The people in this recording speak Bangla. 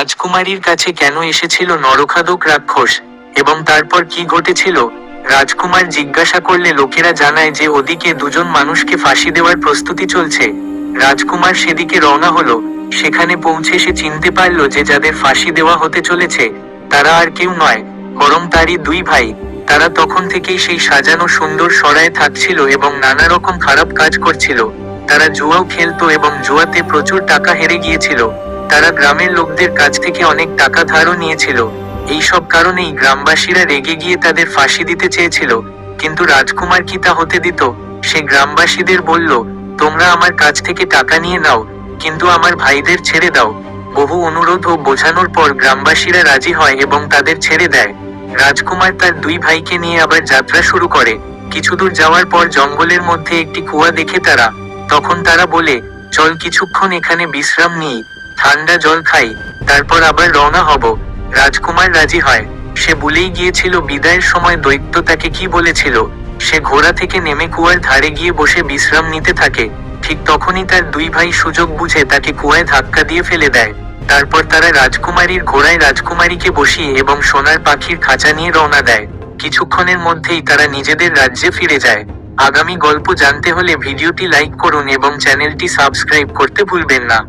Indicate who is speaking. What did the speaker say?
Speaker 1: রাজকুমারীর কাছে কেন এসেছিল নরখাদক রাক্ষস এবং তারপর কি ঘটেছিল। রাজকুমার জিজ্ঞাসা করলে লোকেরা জানায় যে ওদিকে দুজন মানুষকে ফাঁসি দেওয়ার প্রস্তুতি চলছে। রাজকুমার সেদিকে রওনা হলো। সেখানে পৌঁছে সে চিনতে পারল যে যাদের ফাঁসি দেওয়া হতে চলেছে তারা আর কেউ নয়, বরং তারই দুই ভাই। তারা তখন থেকেই সেই সাজানো সুন্দর সরায়ে থাকছিল এবং নানা রকম খারাপ কাজ করছিল। তারা জুয়াও খেলতো এবং জুয়াতে প্রচুর টাকা হেরে গিয়েছিল। তারা গ্রামের লোকদের কাছ থেকে অনেক টাকা ধারও নিয়েছিল। এই সব কারণেই গ্রামবাসীরা রেগে গিয়ে তাদের ফাঁসি দিতে চেয়েছিল, কিন্তু রাজকুমার কি তা হতে দিত? সে গ্রামবাসীদের বলল, তোমরা আমার কাছ থেকে টাকা নিয়ে নাও, কিন্তু আমার ভাইদের ছেড়ে দাও। বহু অনুরোধ ও বোঝানোর পর গ্রামবাসীরা রাজি হয় এবং তাদের ছেড়ে দেয়। রাজকুমার তার দুই ভাইকে নিয়ে আবার যাত্রা শুরু করে। কিছু দূর যাওয়ার পর জঙ্গলের মধ্যে একটি কুয়া দেখে তারা। তখন তারা বলে, চল কিছুক্ষণ এখানে বিশ্রাম নিই, ঠান্ডা জল খাই, তারপর আবার রওনা হব। রাজকুমার রাজি হয়। সে ভুলেই গিয়েছিল বিদায়ের সময় দৈত্য তাকে কি বলেছিল। সে ঘোড়া থেকে নেমে কুয়ার ধারে গিয়ে বসে বিশ্রাম নিতে থাকে। ঠিক তখনই তার দুই ভাই সুযোগ বুঝে তাকে কুয়ায় ধাক্কা দিয়ে ফেলে দেয়। তারপর তারা রাজকুমারীর ঘোড়ায় রাজকুমারীকে বসিয়ে এবং সোনার পাখির খাঁচা নিয়ে রওনা দেয়। কিছুক্ষণের মধ্যেই তারা নিজেদের রাজ্যে ফিরে যায়। আগামী গল্প জানতে হলে ভিডিওটি লাইক করুন এবং চ্যানেলটি সাবস্ক্রাইব করতে ভুলবেন না।